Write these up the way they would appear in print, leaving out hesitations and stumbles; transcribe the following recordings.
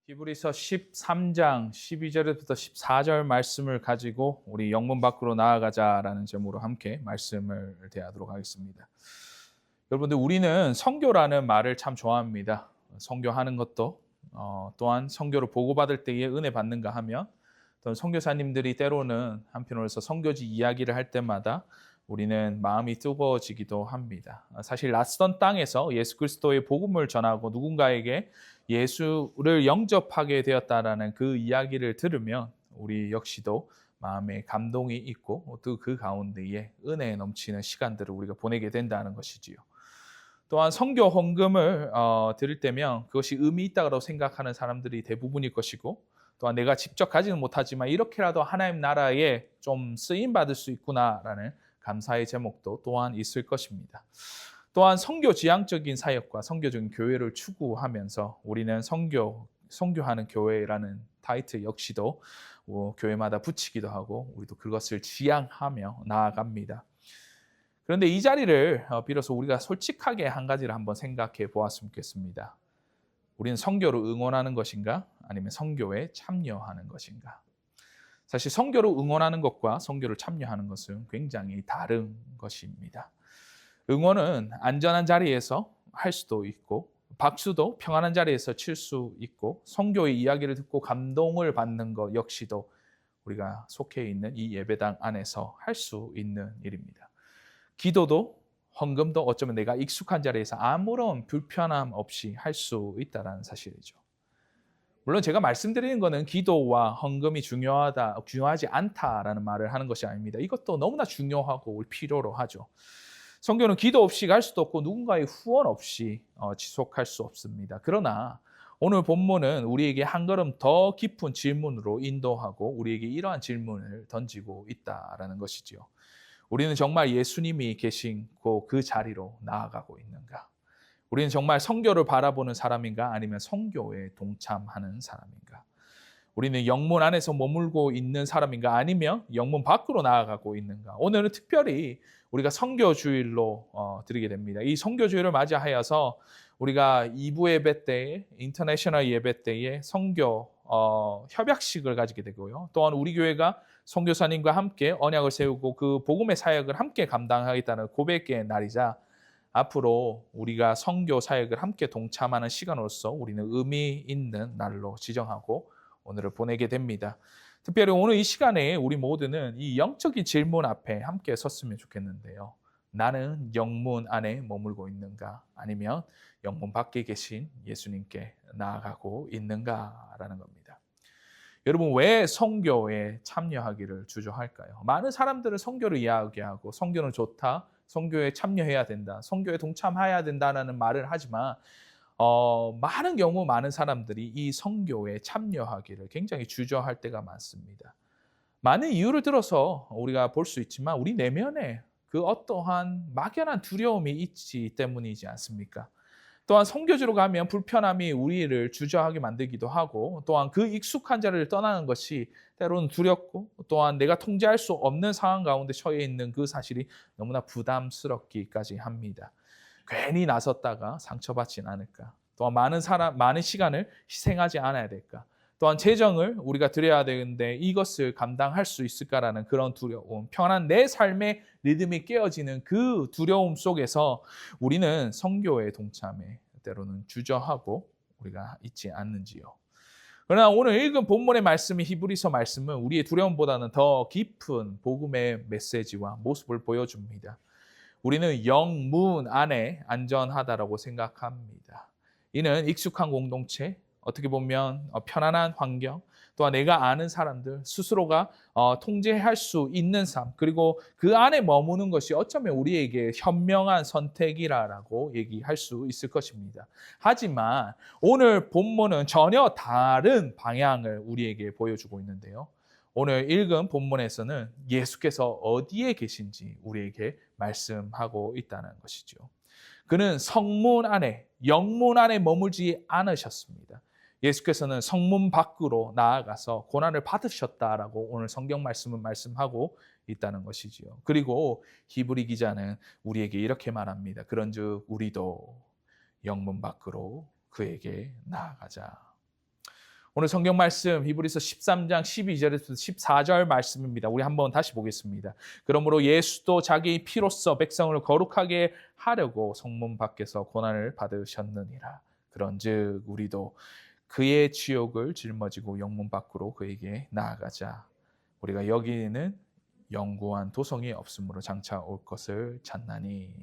히브리서 13장 12절부터 14절 말씀을 가지고 우리 영문 밖으로 나아가자라는 제목으로 함께 말씀을 대하도록 하겠습니다. 여러분들, 우리는 선교라는 말을 참 좋아합니다. 선교하는 것도 또한 선교를 보고받을 때에 은혜 받는가 하면, 또 선교사님들이 때로는 한편으로서 선교지 이야기를 할 때마다 우리는 마음이 뜨거워지기도 합니다. 사실 낯선 땅에서 예수 그리스도의 복음을 전하고 누군가에게 예수를 영접하게 되었다라는 그 이야기를 들으면 우리 역시도 마음에 감동이 있고 또 그 가운데에 은혜에 넘치는 시간들을 우리가 보내게 된다는 것이지요. 또한 선교 헌금을 드릴 때면 그것이 의미 있다고 생각하는 사람들이 대부분일 것이고, 또한 내가 직접 가지는 못하지만 이렇게라도 하나님 나라에 좀 쓰임 받을 수 있구나라는 감사의 제목도 또한 있을 것입니다. 또한 선교 지향적인 사역과 선교적인 교회를 추구하면서 우리는 선교하는 교회라는 타이틀 역시도 교회마다 붙이기도 하고 우리도 그것을 지향하며 나아갑니다. 그런데 이 자리를 빌어서 우리가 솔직하게 한 가지를 한번 생각해 보았으면 좋겠습니다. 우리는 선교를 응원하는 것인가? 아니면 선교에 참여하는 것인가? 사실 선교를 응원하는 것과 선교를 참여하는 것은 굉장히 다른 것입니다. 응원은 안전한 자리에서 할 수도 있고, 박수도 평안한 자리에서 칠 수 있고, 선교의 이야기를 듣고 감동을 받는 것 역시도 우리가 속해 있는 이 예배당 안에서 할 수 있는 일입니다. 기도도 헌금도 어쩌면 내가 익숙한 자리에서 아무런 불편함 없이 할 수 있다는 사실이죠. 물론 제가 말씀드리는 것은 기도와 헌금이 중요하지 않다라는 말을 하는 것이 아닙니다. 이것도 너무나 중요하고 필요로 하죠. 선교는 기도 없이 갈 수도 없고 누군가의 후원 없이 지속할 수 없습니다. 그러나 오늘 본문은 우리에게 한 걸음 더 깊은 질문으로 인도하고 우리에게 이러한 질문을 던지고 있다라는 것이지요. 우리는 정말 예수님이 계신 그 자리로 나아가고 있는가? 우리는 정말 선교를 바라보는 사람인가? 아니면 선교에 동참하는 사람인가? 우리는 영문 안에서 머물고 있는 사람인가? 아니면 영문 밖으로 나아가고 있는가? 오늘은 특별히 우리가 선교주일로 드리게 됩니다. 이 선교주일을 맞이하여서 우리가 2부 예배 때에, 인터내셔널 예배 때에 선교 협약식을 가지게 되고요. 또한 우리 교회가 선교사님과 함께 언약을 세우고 그 복음의 사역을 함께 감당하겠다는 고백의 날이자, 앞으로 우리가 선교 사역을 함께 동참하는 시간으로서 우리는 의미 있는 날로 지정하고 오늘을 보내게 됩니다. 특별히 오늘 이 시간에 우리 모두는 이 영적인 질문 앞에 함께 섰으면 좋겠는데요. 나는 영문 안에 머물고 있는가? 아니면 영문 밖에 계신 예수님께 나아가고 있는가라는 겁니다. 여러분, 왜 선교에 참여하기를 주저할까요? 많은 사람들은 선교를 이야기하고 선교는 좋다, 선교에 참여해야 된다, 선교에 동참해야 된다는 말을 하지만 많은 경우 많은 사람들이 이 선교에 참여하기를 굉장히 주저할 때가 많습니다. 많은 이유를 들어서 우리가 볼 수 있지만 우리 내면에 그 어떠한 막연한 두려움이 있기 때문이지 않습니까? 또한 선교지로 가면 불편함이 우리를 주저하게 만들기도 하고, 또한 그 익숙한 자리를 떠나는 것이 때로는 두렵고, 또한 내가 통제할 수 없는 상황 가운데 처해 있는 그 사실이 너무나 부담스럽기까지 합니다. 괜히 나섰다가 상처받진 않을까? 또한 많은 시간을 희생하지 않아야 될까? 또한 재정을 우리가 드려야 되는데 이것을 감당할 수 있을까라는 그런 두려움, 평안한 내 삶의 리듬이 깨어지는 그 두려움 속에서 우리는 선교에 동참해 때로는 주저하고 우리가 있지 않는지요. 그러나 오늘 읽은 본문의 말씀이, 히브리서 말씀은 우리의 두려움보다는 더 깊은 복음의 메시지와 모습을 보여줍니다. 우리는 영문 안에 안전하다라고 생각합니다. 이는 익숙한 공동체, 어떻게 보면 편안한 환경, 또한 내가 아는 사람들, 스스로가 통제할 수 있는 삶, 그리고 그 안에 머무는 것이 어쩌면 우리에게 현명한 선택이라고 얘기할 수 있을 것입니다. 하지만 오늘 본문은 전혀 다른 방향을 우리에게 보여주고 있는데요. 오늘 읽은 본문에서는 예수께서 어디에 계신지 우리에게 말씀하고 있다는 것이죠. 그는 성문 안에, 영문 안에 머물지 않으셨습니다. 예수께서는 성문 밖으로 나아가서 고난을 받으셨다라고 오늘 성경 말씀은 말씀하고 있다는 것이지요. 그리고 히브리 기자는 우리에게 이렇게 말합니다. 그런즉 우리도 영문 밖으로 그에게 나아가자. 오늘 성경 말씀 히브리서 13장 12절에서 14절 말씀입니다. 우리 한번 다시 보겠습니다. 그러므로 예수도 자기 피로써 백성을 거룩하게 하려고 성문 밖에서 고난을 받으셨느니라. 그런즉 우리도 그의 지옥을 짊어지고 영문 밖으로 그에게 나아가자. 우리가 여기에는 영구한 도성이 없으므로 장차 올 것을 찾나니.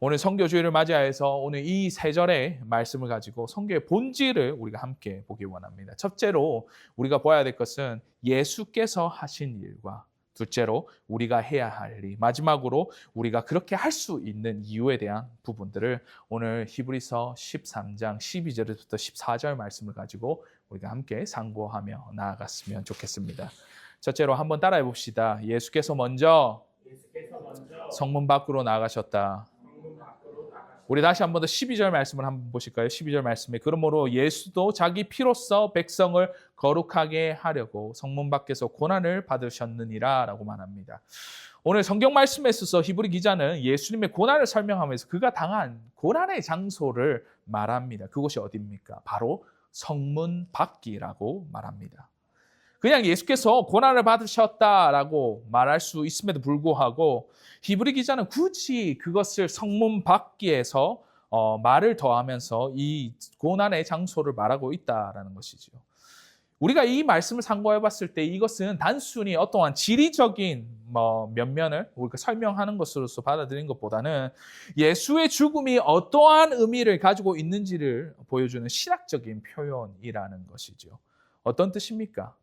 오늘 성교주일을 맞이하여서 오늘 이 세 절의 말씀을 가지고 성교의 본질을 우리가 함께 보기 원합니다. 첫째로 우리가 봐야 될 것은 예수께서 하신 일과, 둘째로 우리가 해야 할 일, 마지막으로 우리가 그렇게 할 수 있는 이유에 대한 부분들을 오늘 히브리서 13장 12절부터 14절 말씀을 가지고 우리가 함께 상고하며 나아갔으면 좋겠습니다. 첫째로 한번 따라해 봅시다. 예수께서 먼저 성문 밖으로 나가셨다. 우리 다시 한번 더 12절 말씀을 한번 보실까요? 12절 말씀에 그러므로 예수도 자기 피로써 백성을 거룩하게 하려고 성문 밖에서 고난을 받으셨느니라 라고 말합니다. 오늘 성경 말씀에 있어서 히브리 기자는 예수님의 고난을 설명하면서 그가 당한 고난의 장소를 말합니다. 그곳이 어디입니까? 바로 성문 밖이라고 말합니다. 그냥 예수께서 고난을 받으셨다라고 말할 수 있음에도 불구하고 히브리 기자는 굳이 그것을 성문 밖에서 말을 더하면서 이 고난의 장소를 말하고 있다라는 것이죠. 우리가 이 말씀을 상고해 봤을 때 이것은 단순히 어떠한 지리적인 면면을 우리가 설명하는 것으로서 받아들인 것보다는 예수의 죽음이 어떠한 의미를 가지고 있는지를 보여주는 신학적인 표현이라는 것이죠. 어떤 뜻입니까?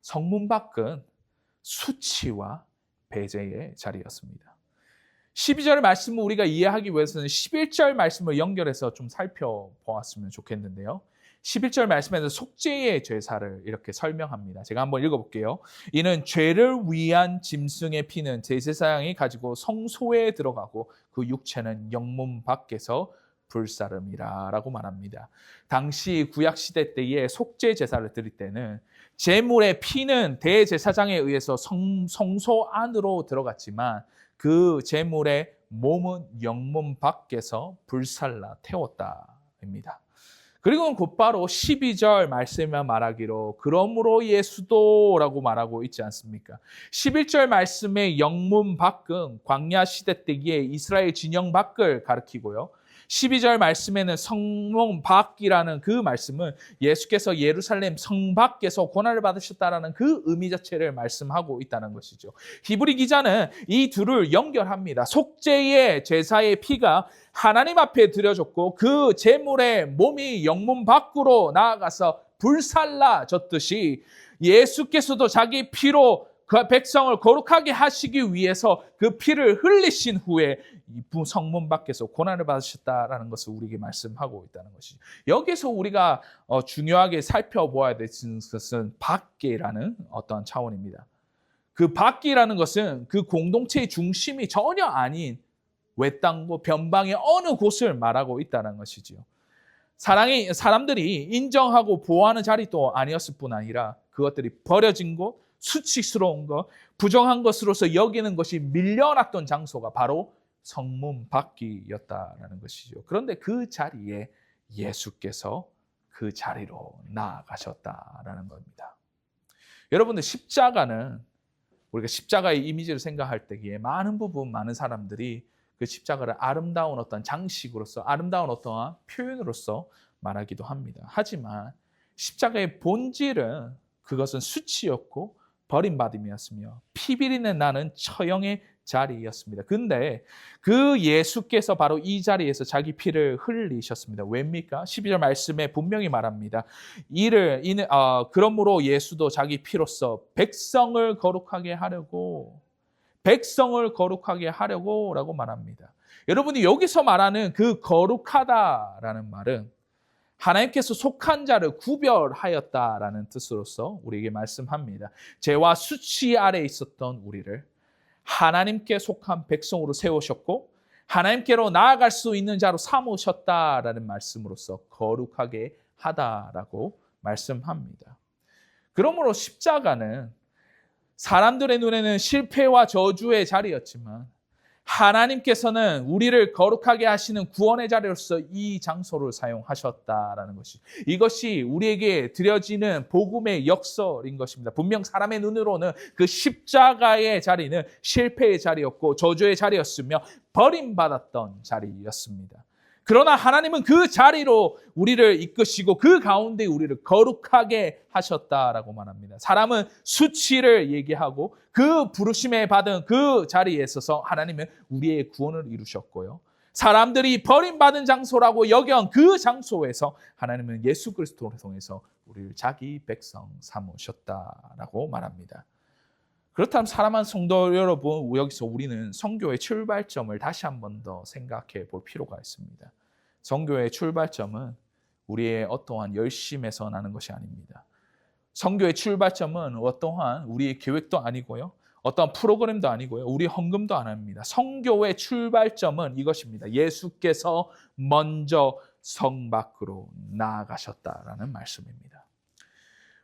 성문 밖은 수치와 배제의 자리였습니다. 12절 말씀을 우리가 이해하기 위해서는 11절 말씀을 연결해서 좀 살펴보았으면 좋겠는데요. 11절 말씀에서 속죄의 제사를 이렇게 설명합니다. 제가 한번 읽어볼게요. 이는 죄를 위한 짐승의 피는 제사장이 가지고 성소에 들어가고 그 육체는 영문 밖에서 불사름이라 라고 말합니다. 당시 구약시대 때에 속죄 제사를 드릴 때는 제물의 피는 대제사장에 의해서 성소 안으로 들어갔지만 그 제물의 몸은 영문 밖에서 불살라 태웠다입니다. 그리고 곧바로 12절 말씀에 말하기로 그러므로 예수도 라고 말하고 있지 않습니까? 11절 말씀의 영문 밖은 광야 시대 때기에 이스라엘 진영 밖을 가리키고요. 12절 말씀에는 성문 밖이라는 그 말씀은 예수께서 예루살렘 성 밖에서 고난을 받으셨다라는 그 의미 자체를 말씀하고 있다는 것이죠. 히브리 기자는 이 둘을 연결합니다. 속죄의 제사의 피가 하나님 앞에 드려졌고 그 제물의 몸이 영문 밖으로 나아가서 불살라졌듯이 예수께서도 자기 피로 그 백성을 거룩하게 하시기 위해서 그 피를 흘리신 후에 성문 밖에서 고난을 받으셨다라는 것을 우리에게 말씀하고 있다는 것이죠. 여기서 우리가 중요하게 살펴보아야 될 것은 밖이라는 어떠한 차원입니다. 그 밖이라는 것은 그 공동체의 중심이 전혀 아닌 외땅고 변방의 어느 곳을 말하고 있다는 것이지요. 사람들이 인정하고 보호하는 자리도 아니었을 뿐 아니라 그것들이 버려진 곳, 수치스러운 것, 부정한 것으로서 여기는 것이 밀려났던 장소가 바로 성문 밖이었다는 것이죠. 그런데 그 자리에 예수께서 그 자리로 나아가셨다라는 겁니다. 여러분들 십자가는 우리가 십자가의 이미지를 생각할 때에 많은 사람들이 그 십자가를 아름다운 어떤 장식으로서 아름다운 어떠한 표현으로서 말하기도 합니다. 하지만 십자가의 본질은 그것은 수치였고 버림받음이었으며 피비린내 나는 처형의 자리였습니다. 근데 그 예수께서 바로 이 자리에서 자기 피를 흘리셨습니다. 왜입니까? 12절 말씀에 분명히 말합니다. 그러므로 예수도 자기 피로써 백성을 거룩하게 하려고 라고 말합니다. 여러분이 여기서 말하는 그 거룩하다라는 말은 하나님께서 속한 자를 구별하였다라는 뜻으로서 우리에게 말씀합니다. 죄와 수치 아래 있었던 우리를 하나님께 속한 백성으로 세우셨고 하나님께로 나아갈 수 있는 자로 삼으셨다라는 말씀으로서 거룩하게 하다라고 말씀합니다. 그러므로 십자가는 사람들의 눈에는 실패와 저주의 자리였지만 하나님께서는 우리를 거룩하게 하시는 구원의 자리로서 이 장소를 사용하셨다라는 것이, 이것이 우리에게 드려지는 복음의 역설인 것입니다. 분명 사람의 눈으로는 그 십자가의 자리는 실패의 자리였고 저주의 자리였으며 버림받았던 자리였습니다. 그러나 하나님은 그 자리로 우리를 이끄시고 그 가운데 우리를 거룩하게 하셨다라고 말합니다. 사람은 수치를 얘기하고 그 부르심에 받은 그 자리에 있어서 하나님은 우리의 구원을 이루셨고요. 사람들이 버림받은 장소라고 여겨온 그 장소에서 하나님은 예수 그리스도를 통해서 우리를 자기 백성 삼으셨다라고 말합니다. 그렇다면 사랑하는 성도 여러분, 여기서 우리는 선교의 출발점을 다시 한 번 더 생각해 볼 필요가 있습니다. 선교의 출발점은 우리의 어떠한 열심에서 나는 것이 아닙니다. 선교의 출발점은 어떠한 우리의 계획도 아니고요. 어떠한 프로그램도 아니고요. 우리 헌금도 아닙니다. 선교의 출발점은 이것입니다. 예수께서 먼저 성 밖으로 나아가셨다라는 말씀입니다.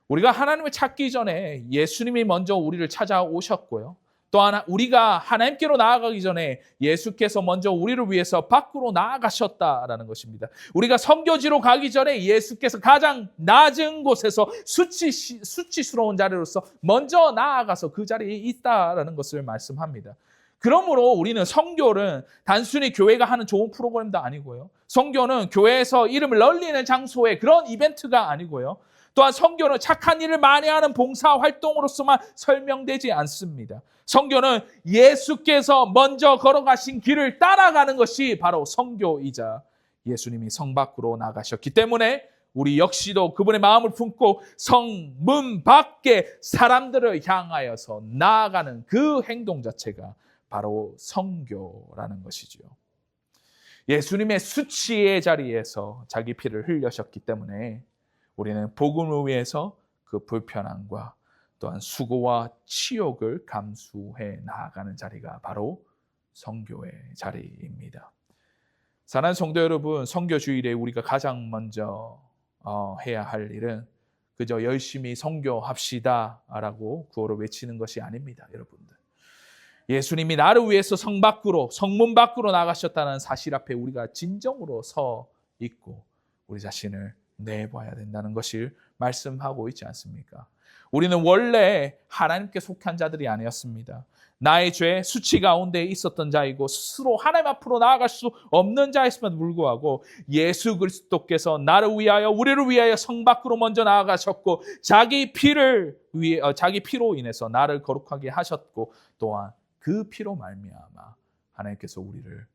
우리가 하나님을 찾기 전에 예수님이 먼저 우리를 찾아오셨고요. 또한 우리가 하나님께로 나아가기 전에 예수께서 먼저 우리를 위해서 밖으로 나아가셨다라는 것입니다. 우리가 선교지로 가기 전에 예수께서 가장 낮은 곳에서 수치스러운 자리로서 먼저 나아가서 그 자리에 있다라는 것을 말씀합니다. 그러므로 우리는 선교는 단순히 교회가 하는 좋은 프로그램도 아니고요. 선교는 교회에서 이름을 널리는 장소의 그런 이벤트가 아니고요. 또한 선교는 착한 일을 많이 하는 봉사 활동으로서만 설명되지 않습니다. 선교는 예수께서 먼저 걸어가신 길을 따라가는 것이 바로 선교이자 예수님이 성 밖으로 나가셨기 때문에 우리 역시도 그분의 마음을 품고 성문 밖에 사람들을 향하여서 나아가는 그 행동 자체가 바로 선교라는 것이죠. 예수님의 수치의 자리에서 자기 피를 흘리셨기 때문에 우리는 복음을 위해서 그 불편함과 또한 수고와 치욕을 감수해 나아가는 자리가 바로 선교의 자리입니다. 사랑하는 성도 여러분, 선교 주일에 우리가 가장 먼저 해야 할 일은 그저 열심히 선교합시다라고 구호로 외치는 것이 아닙니다, 여러분들. 예수님이 나를 위해서 성 밖으로, 성문 밖으로 나가셨다는 사실 앞에 우리가 진정으로 서 있고 우리 자신을 내봐야 된다는 것을 말씀하고 있지 않습니까? 우리는 원래 하나님께 속한 자들이 아니었습니다. 나의 죄, 수치 가운데 있었던 자이고 스스로 하나님 앞으로 나아갈 수 없는 자였음에도 불구하고 예수 그리스도께서 나를 위하여, 우리를 위하여 성 밖으로 먼저 나아가셨고 자기 피로 인해서 나를 거룩하게 하셨고 또한 그 피로 말미암아 하나님께서 우리를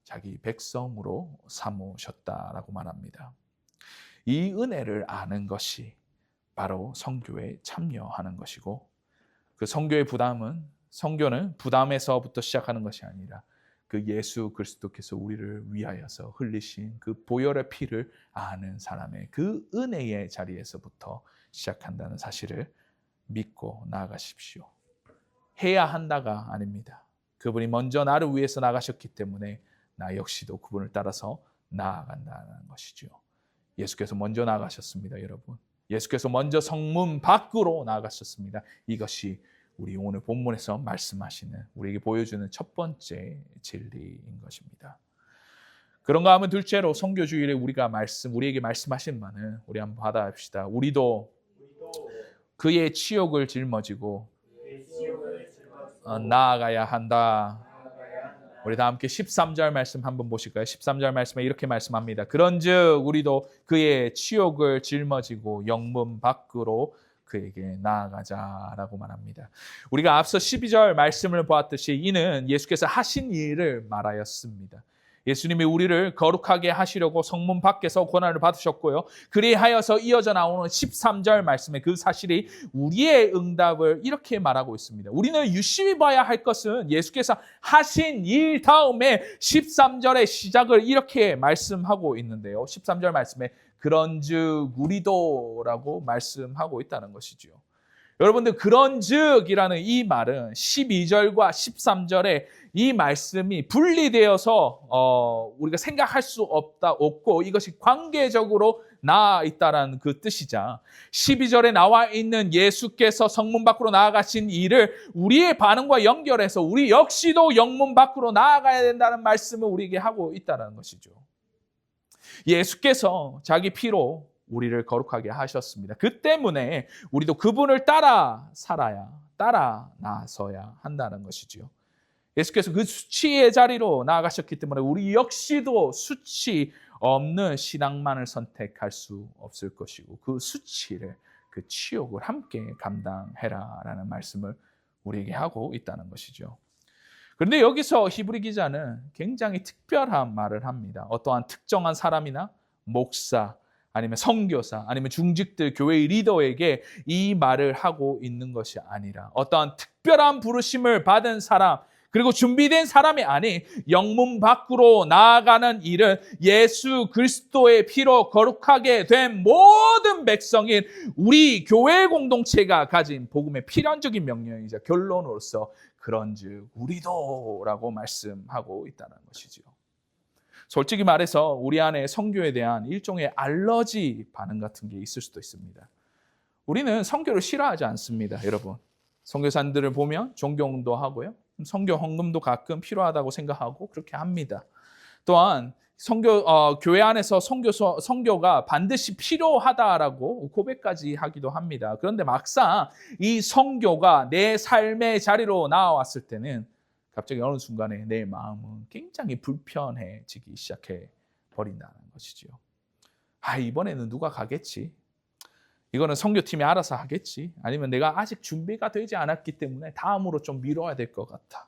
자기 백성으로 삼으셨다라고 말합니다. 이 은혜를 아는 것이 바로 선교에 참여하는 것이고, 그 선교의 선교는 부담에서부터 시작하는 것이 아니라 그 예수 그리스도께서 우리를 위하여서 흘리신 그 보혈의 피를 아는 사람의 그 은혜의 자리에서부터 시작한다는 사실을 믿고 나아가십시오. 해야 한다가 아닙니다. 그분이 먼저 나를 위해서 나가셨기 때문에 나 역시도 그분을 따라서 나아간다는 것이죠. 예수께서 먼저 나가셨습니다, 여러분. 예수께서 먼저 성문 밖으로 나가셨습니다. 이것이 우리 오늘 본문에서 말씀하시는, 우리에게 보여주는 첫 번째 진리인 것입니다. 그런가 하면 둘째로 선교주일에 우리에게 말씀하신 바는 우리 한번 받아봅시다. 우리도 그의 치욕을 짊어지고 나아가야 한다. 우리 다 함께 13절 말씀 한번 보실까요? 13절 말씀에 이렇게 말씀합니다. 그런즉 우리도 그의 치욕을 짊어지고 영문 밖으로 그에게 나아가자라고 말합니다. 우리가 앞서 12절 말씀을 보았듯이 이는 예수께서 하신 일을 말하였습니다. 예수님이 우리를 거룩하게 하시려고 성문 밖에서 고난을 받으셨고요. 그리하여서 이어져 나오는 13절 말씀의 그 사실이 우리의 응답을 이렇게 말하고 있습니다. 우리는 유심히 봐야 할 것은 예수께서 하신 일 다음에 13절의 시작을 이렇게 말씀하고 있는데요. 13절 말씀에 그런즉 우리도라고 말씀하고 있다는 것이죠. 여러분들, 그런즉이라는 이 말은 12절과 13절에 이 말씀이 분리되어서 우리가 생각할 수 없고 이것이 관계적으로 나아 있다라는 그 뜻이자 12절에 나와 있는 예수께서 성문 밖으로 나아가신 일을 우리의 반응과 연결해서 우리 역시도 영문 밖으로 나아가야 된다는 말씀을 우리에게 하고 있다는 것이죠. 예수께서 자기 피로 우리를 거룩하게 하셨습니다. 그 때문에 우리도 그분을 따라 살아야, 따라 나서야 한다는 것이죠. 예수께서 그 수치의 자리로 나아가셨기 때문에 우리 역시도 수치 없는 신앙만을 선택할 수 없을 것이고 그 수치를, 그 치욕을 함께 감당해라라는 말씀을 우리에게 하고 있다는 것이죠. 그런데 여기서 히브리 기자는 굉장히 특별한 말을 합니다. 어떠한 특정한 사람이나 목사, 아니면 선교사, 아니면 중직들, 교회의 리더에게 이 말을 하고 있는 것이 아니라 어떠한 특별한 부르심을 받은 사람, 그리고 준비된 사람이 아닌 영문 밖으로 나아가는 일은 예수 그리스도의 피로 거룩하게 된 모든 백성인 우리 교회 공동체가 가진 복음의 필연적인 명령이자 결론으로서 그런즉 우리도 라고 말씀하고 있다는 것이지요. 솔직히 말해서 우리 안에 선교에 대한 일종의 알러지 반응 같은 게 있을 수도 있습니다. 우리는 선교를 싫어하지 않습니다, 여러분. 선교사님들을 보면 존경도 하고요. 선교 헌금도 가끔 필요하다고 생각하고 그렇게 합니다. 또한 교회 안에서 선교가 반드시 필요하다라고 고백까지 하기도 합니다. 그런데 막상 이 선교가 내 삶의 자리로 나왔을 때는 갑자기 어느 순간에 내 마음은 굉장히 불편해지기 시작해 버린다는 것이죠. 이번에는 누가 가겠지? 이거는 선교팀이 알아서 하겠지? 아니면 내가 아직 준비가 되지 않았기 때문에 다음으로 좀 미뤄야 될 것 같아.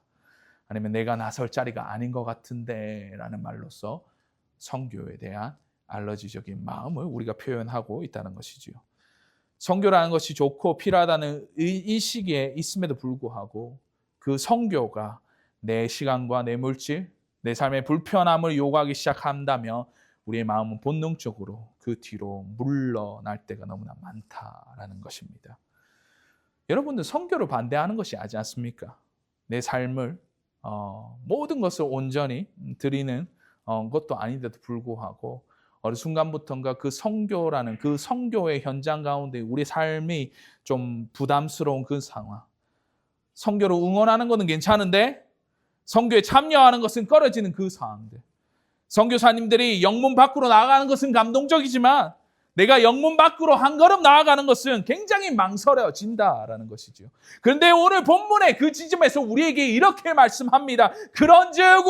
아니면 내가 나설 자리가 아닌 것 같은데 라는 말로써 선교에 대한 알러지적인 마음을 우리가 표현하고 있다는 것이지요. 선교라는 것이 좋고 필요하다는 인식에 있음에도 불구하고 그 선교가 내 시간과 내 물질, 내 삶의 불편함을 요구하기 시작한다면 우리의 마음은 본능적으로 그 뒤로 물러날 때가 너무나 많다라는 것입니다. 여러분들 선교를 반대하는 것이 아니지 않습니까? 내 삶을 모든 것을 온전히 드리는 것도 아닌데도 불구하고 어느 순간부터인가 그 선교라는 그 선교의 현장 가운데 우리 삶이 좀 부담스러운 그 상황, 선교를 응원하는 것은 괜찮은데 선교에 참여하는 것은 꺼려지는 그 상황들, 선교사님들이 영문 밖으로 나아가는 것은 감동적이지만 내가 영문 밖으로 한 걸음 나아가는 것은 굉장히 망설여진다라는 것이죠. 그런데 오늘 본문의 그 지점에서 우리에게 이렇게 말씀합니다. 그런즉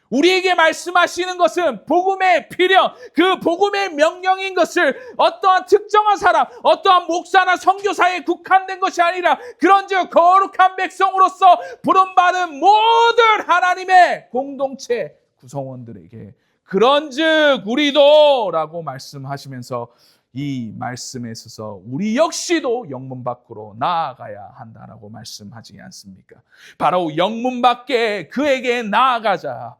우리에게 말씀하시는 것은 복음의 필연, 그 복음의 명령인 것을 어떠한 특정한 사람, 어떠한 목사나 선교사에 국한된 것이 아니라 그런즉 거룩한 백성으로서 부름받은 모든 하나님의 공동체 구성원들에게 그런즉 우리도 라고 말씀하시면서 이 말씀에 있어서 우리 역시도 영문 밖으로 나아가야 한다라고 말씀하지 않습니까? 바로 영문 밖에 그에게 나아가자.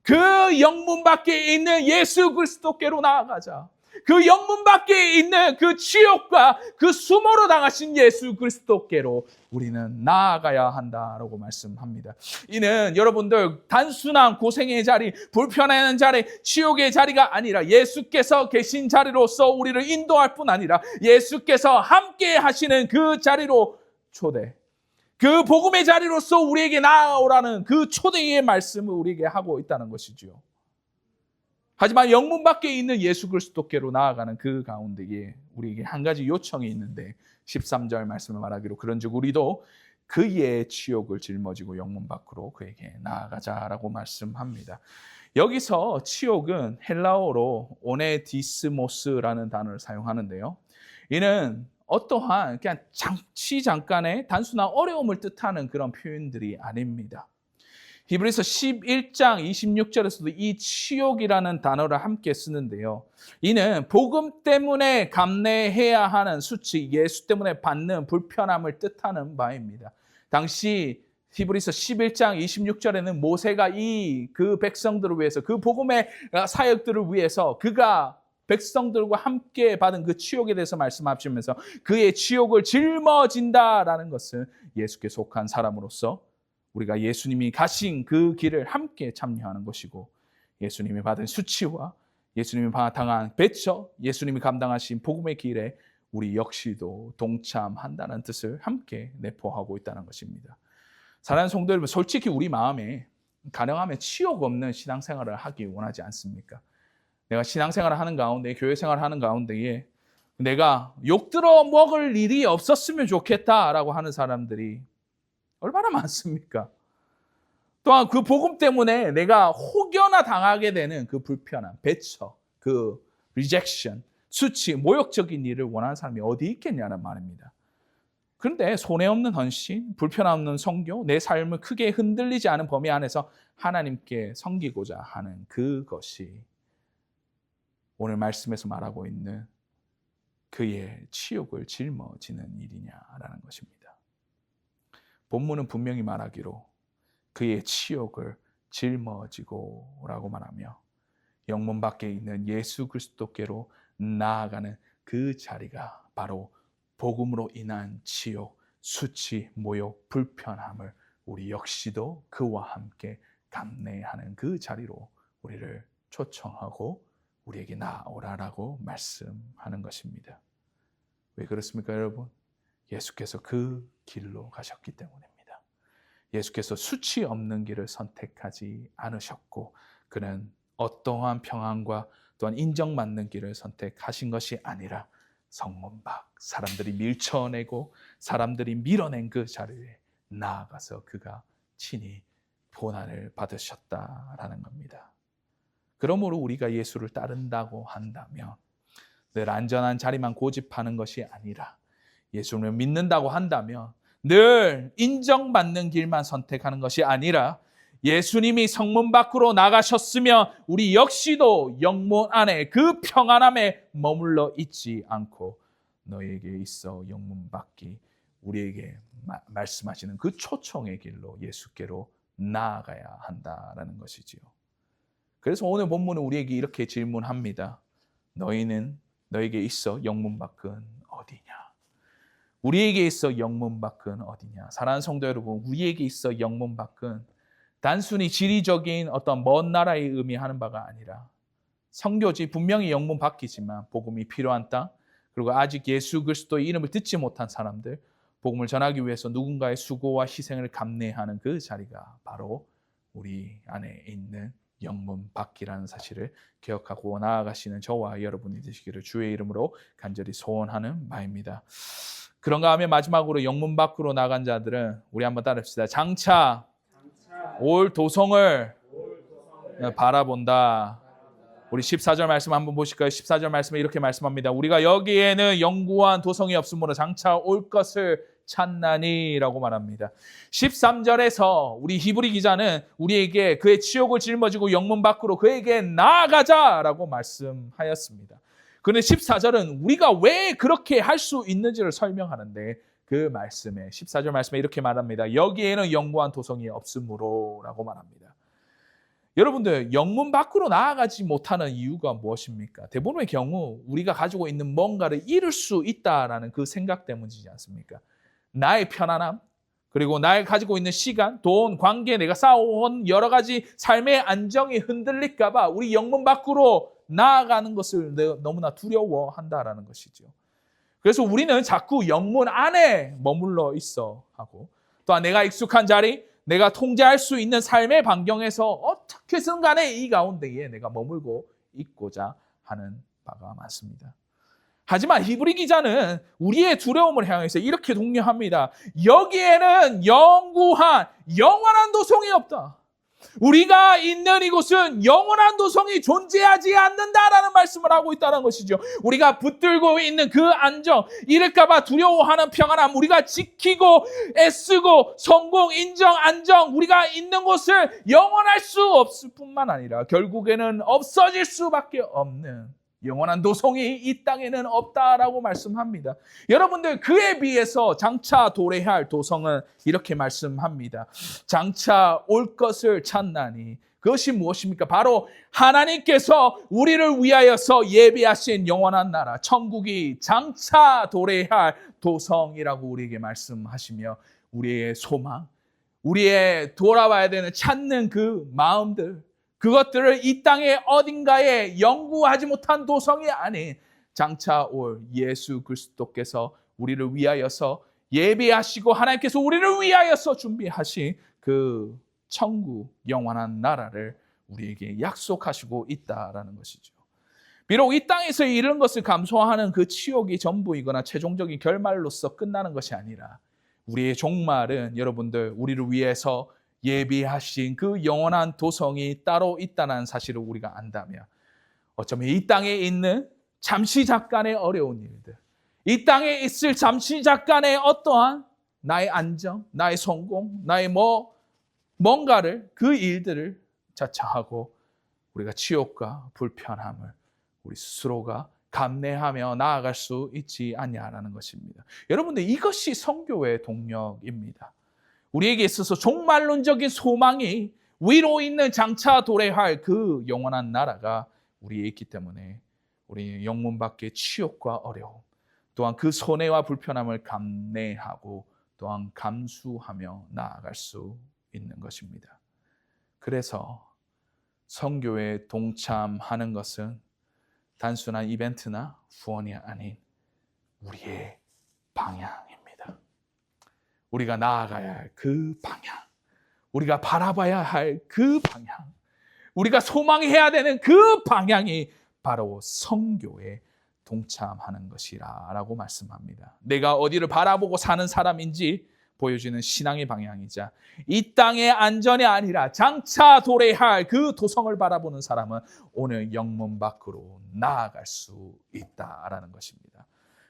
그 영문 밖에 있는 예수 그리스도께로 나아가자. 그 영문 밖에 있는 그 지옥과 그 수모로 당하신 예수 그리스도께로 우리는 나아가야 한다라고 말씀합니다. 이는 여러분들 단순한 고생의 자리, 불편한 자리, 지옥의 자리가 아니라 예수께서 계신 자리로서 우리를 인도할 뿐 아니라 예수께서 함께 하시는 그 자리로 초대, 그 복음의 자리로서 우리에게 나아오라는 그 초대의 말씀을 우리에게 하고 있다는 것이죠. 하지만 영문 밖에 있는 예수 그리스도께로 나아가는 그 가운데에 우리에게 한 가지 요청이 있는데 13절 말씀을 말하기로 그런즉 우리도 그의 치욕을 짊어지고 영문 밖으로 그에게 나아가자라고 말씀합니다. 여기서 치욕은 헬라어로 오네디스모스라는 단어를 사용하는데요. 이는 어떠한 그냥 잠깐의 단순한 어려움을 뜻하는 그런 표현들이 아닙니다. 히브리서 11장 26절에서도 이 치욕이라는 단어를 함께 쓰는데요. 이는 복음 때문에 감내해야 하는 수치, 예수 때문에 받는 불편함을 뜻하는 바입니다. 당시 히브리서 11장 26절에는 모세가 그 백성들을 위해서, 그 복음의 사역들을 위해서 그가 백성들과 함께 받은 그 치욕에 대해서 말씀하시면서 그의 치욕을 짊어진다라는 것은 예수께 속한 사람으로서 우리가 예수님이 가신 그 길을 함께 참여하는 것이고 예수님이 받은 수치와 예수님이 당한 배처, 예수님이 감당하신 복음의 길에 우리 역시도 동참한다는 뜻을 함께 내포하고 있다는 것입니다. 사랑하는 성도 여러분, 솔직히 우리 마음에 가능하면 치욕 없는 신앙생활을 하기 원하지 않습니까? 내가 신앙생활을 하는 가운데, 교회 생활을 하는 가운데에 내가 욕들어 먹을 일이 없었으면 좋겠다라고 하는 사람들이 얼마나 많습니까? 또한 그 복음 때문에 내가 혹여나 당하게 되는 그 불편함, 배척, 그 rejection, 수치, 모욕적인 일을 원하는 사람이 어디 있겠냐는 말입니다. 그런데 손해 없는 헌신, 불편함 없는 선교, 내 삶을 크게 흔들리지 않은 범위 안에서 하나님께 섬기고자 하는 그것이 오늘 말씀에서 말하고 있는 그의 치욕을 짊어지는 일이냐라는 것입니다. 본문은 분명히 말하기로 그의 치욕을 짊어지고라고 말하며 영문 밖에 있는 예수 그리스도께로 나아가는 그 자리가 바로 복음으로 인한 치욕, 수치, 모욕, 불편함을 우리 역시도 그와 함께 감내하는 그 자리로 우리를 초청하고 우리에게 나아오라라고 말씀하는 것입니다. 왜 그렇습니까, 여러분? 예수께서 그 길로 가셨기 때문입니다. 예수께서 수치 없는 길을 선택하지 않으셨고 그는 어떠한 평안과 또한 인정받는 길을 선택하신 것이 아니라 성문 밖 사람들이 밀쳐내고 사람들이 밀어낸 그 자리에 나아가서 그가 친히 고난을 받으셨다라는 겁니다. 그러므로 우리가 예수를 따른다고 한다면 늘 안전한 자리만 고집하는 것이 아니라 예수를 믿는다고 한다면 늘 인정받는 길만 선택하는 것이 아니라 예수님이 성문 밖으로 나가셨으면 우리 역시도 영문 안에 그 평안함에 머물러 있지 않고 너에게 있어 영문 밖이 우리에게 말씀하시는 그 초청의 길로 예수께로 나아가야 한다라는 것이지요. 그래서 오늘 본문은 우리에게 이렇게 질문합니다. 너에게 있어 영문 밖은 어디냐? 우리에게 있어 영문 밖은 어디냐? 사랑하는 성도 여러분, 우리에게 있어 영문 밖은 단순히 지리적인 어떤 먼 나라의 의미하는 바가 아니라 선교지 분명히 영문 밖이지만 복음이 필요한 땅, 그리고 아직 예수 그리스도의 이름을 듣지 못한 사람들, 복음을 전하기 위해서 누군가의 수고와 희생을 감내하는 그 자리가 바로 우리 안에 있는 영문 밖이라는 사실을 기억하고 나아가시는 저와 여러분이 되시기를 주의 이름으로 간절히 소원하는 바입니다. 그런가 하면 마지막으로 영문 밖으로 나간 자들은 우리 한번 따라합시다. 장차 올 도성을 바라본다. 우리 14절 말씀 한번 보실까요? 14절 말씀에 이렇게 말씀합니다. 우리가 여기에는 영구한 도성이 없으므로 장차 올 것을 찾나니 라고 말합니다. 13절에서 우리 히브리 기자는 우리에게 그의 치욕을 짊어지고 영문 밖으로 그에게 나아가자라고 말씀하였습니다. 그런데 14절은 우리가 왜 그렇게 할 수 있는지를 설명하는데 그 말씀에 14절 말씀에 이렇게 말합니다. 여기에는 영구한 도성이 없으므로 라고 말합니다. 여러분들 영문 밖으로 나아가지 못하는 이유가 무엇입니까? 대부분의 경우 우리가 가지고 있는 뭔가를 잃을 수 있다라는 그 생각 때문이지 않습니까? 나의 편안함, 그리고 나의 가지고 있는 시간, 돈, 관계, 내가 쌓아온 여러 가지 삶의 안정이 흔들릴까 봐 우리 영문 밖으로 나아가는 것을 너무나 두려워한다라는 것이죠. 그래서 우리는 자꾸 영문 안에 머물러 있어 하고 또한 내가 익숙한 자리, 내가 통제할 수 있는 삶의 반경에서 어떻게든 간에 이 가운데에 내가 머물고 있고자 하는 바가 많습니다. 하지만 히브리 기자는 우리의 두려움을 향해서 이렇게 독려합니다. 여기에는 영구한 영원한 도성이 없다. 우리가 있는 이곳은 영원한 도성이 존재하지 않는다라는 말씀을 하고 있다는 것이죠. 우리가 붙들고 있는 그 안정, 잃을까 봐 두려워하는 평안함, 우리가 지키고 애쓰고 성공, 인정, 안정, 우리가 있는 곳을 영원할 수 없을 뿐만 아니라 결국에는 없어질 수밖에 없는 영원한 도성이 이 땅에는 없다라고 말씀합니다. 여러분들 그에 비해서 장차 도래할 도성은 이렇게 말씀합니다. 장차 올 것을 찾나니 그것이 무엇입니까? 바로 하나님께서 우리를 위하여서 예비하신 영원한 나라, 천국이 장차 도래할 도성이라고 우리에게 말씀하시며 우리의 소망, 우리의 돌아와야 되는 찾는 그 마음들, 그것들을 이 땅의 어딘가에 연구하지 못한 도성이 아닌 장차 올 예수 그리스도께서 우리를 위하여서 예비하시고 하나님께서 우리를 위하여서 준비하신 그 천국 영원한 나라를 우리에게 약속하시고 있다라는 것이죠. 비록 이 땅에서 이런 것을 감수하는 그 치욕이 전부이거나 최종적인 결말로서 끝나는 것이 아니라 우리의 종말은 여러분들 우리를 위해서 예비하신 그 영원한 도성이 따로 있다는 사실을 우리가 안다면 어쩌면 이 땅에 있는 잠시 잠깐의 어려운 일들, 이 땅에 있을 잠시 잠깐의 어떠한 나의 안정, 나의 성공, 나의 뭔가를 그 일들을 자처하고 우리가 치욕과 불편함을 우리 스스로가 감내하며 나아갈 수 있지 않냐라는 것입니다. 여러분들 이것이 선교의 동력입니다. 우리에게 있어서 종말론적인 소망이 위로 있는 장차 도래할 그 영원한 나라가 우리에 있기 때문에 우리 영문 밖의 치욕과 어려움, 또한 그 손해와 불편함을 감내하고 또한 감수하며 나아갈 수 있는 것입니다. 그래서 선교에 동참하는 것은 단순한 이벤트나 후원이 아닌 우리의 방향입니다. 우리가 나아가야 할 그 방향, 우리가 바라봐야 할 그 방향, 우리가 소망해야 되는 그 방향이 바로 선교에 동참하는 것이라고 말씀합니다. 내가 어디를 바라보고 사는 사람인지 보여주는 신앙의 방향이자 이 땅의 안전이 아니라 장차 도래할 그 도성을 바라보는 사람은 오늘 영문 밖으로 나아갈 수 있다라는 것입니다.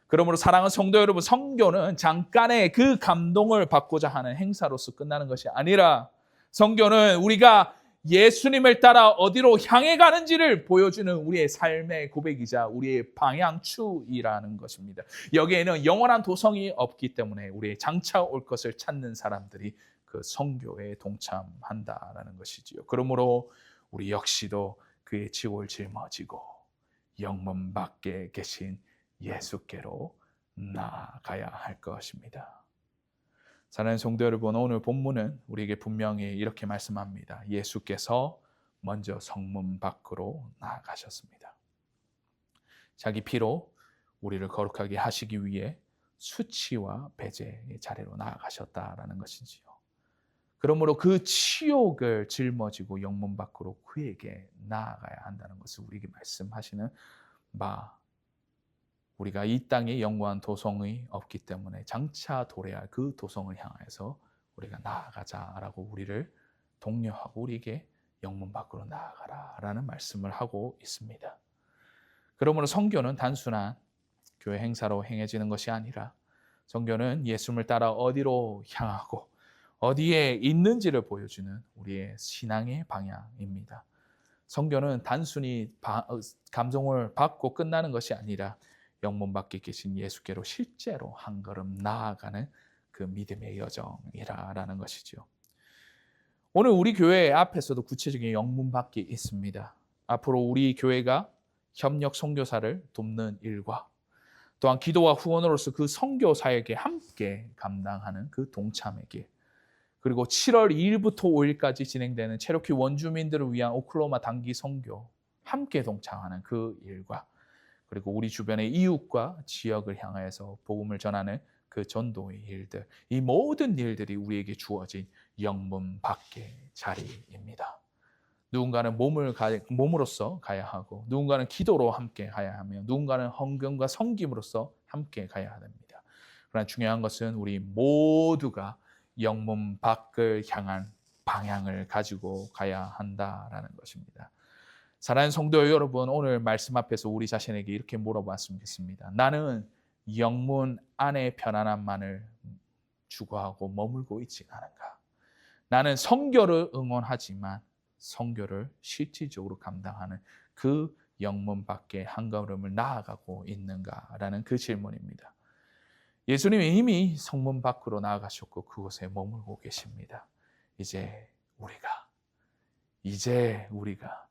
그러므로 사랑하는 성도 여러분, 선교는 잠깐의 그 감동을 받고자 하는 행사로서 끝나는 것이 아니라 선교는 우리가 예수님을 따라 어디로 향해 가는지를 보여주는 우리의 삶의 고백이자 우리의 방향추이라는 것입니다. 여기에는 영원한 도성이 없기 때문에 우리의 장차 올 것을 찾는 사람들이 그 선교에 동참한다라는 것이지요. 그러므로 우리 역시도 그의 지옥을 짊어지고 영문 밖에 계신 예수께로 나아가야 할 것입니다. 사랑하는 성도 여러분, 오늘 본문은 우리에게 분명히 이렇게 말씀합니다. 예수께서 먼저 성문 밖으로 나아가셨습니다. 자기 피로 우리를 거룩하게 하시기 위해 수치와 배제의 자리로 나아가셨다라는 것이지요. 그러므로 그 치욕을 짊어지고 영문 밖으로 그에게 나아가야 한다는 것을 우리에게 말씀하시는 바, 우리가 이 땅에 영원한 도성이 없기 때문에 장차 도래할 그 도성을 향해서 우리가 나아가자라고 우리를 독려하고 우리에게 영문 밖으로 나아가라라는 말씀을 하고 있습니다. 그러므로 선교는 단순한 교회 행사로 행해지는 것이 아니라 선교는 예수님을 따라 어디로 향하고 어디에 있는지를 보여주는 우리의 신앙의 방향입니다. 선교는 단순히 감동을 받고 끝나는 것이 아니라 영문 밖에 계신 예수께로 실제로 한 걸음 나아가는 그 믿음의 여정이라는 것이죠. 오늘 우리 교회 앞에서도 구체적인 영문 밖에 있습니다. 앞으로 우리 교회가 협력 선교사를 돕는 일과 또한 기도와 후원으로서 그 선교사에게 함께 감당하는 그 동참의 길, 그리고 7월 2일부터 5일까지 진행되는 체로키 원주민들을 위한 오클라호마 단기 선교 함께 동참하는 그 일과 그리고 우리 주변의 이웃과 지역을 향해서 복음을 전하는 그 전도의 일들, 이 모든 일들이 우리에게 주어진 영문 밖의 자리입니다. 누군가는 몸으로서 가야 하고 누군가는 기도로 함께 가야 하며 누군가는 헌금과 섬김으로써 함께 가야 됩니다. 그러나 중요한 것은 우리 모두가 영문 밖을 향한 방향을 가지고 가야 한다라는 것입니다. 사랑하는 성도 여러분, 오늘 말씀 앞에서 우리 자신에게 이렇게 물어봤으면 좋겠습니다. 나는 영문 안의 편안함만을 추구하고 머물고 있지 않은가? 나는 선교를 응원하지만 선교를 실질적으로 감당하는 그 영문 밖에 한 걸음을 나아가고 있는가라는 그 질문입니다. 예수님이 이미 성문 밖으로 나아가셨고 그곳에 머물고 계십니다. 이제 우리가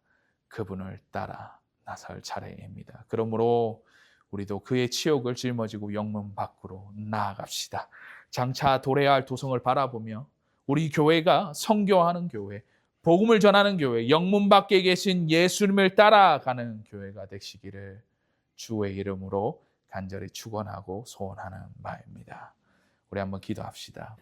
그분을 따라 나설 차례입니다. 그러므로 우리도 그의 치욕을 짊어지고 영문 밖으로 나아갑시다. 장차 도래할 도성을 바라보며 우리 교회가 선교하는 교회, 복음을 전하는 교회, 영문 밖에 계신 예수님을 따라가는 교회가 되시기를 주의 이름으로 간절히 축원하고 소원하는 바입니다. 우리 한번 기도합시다.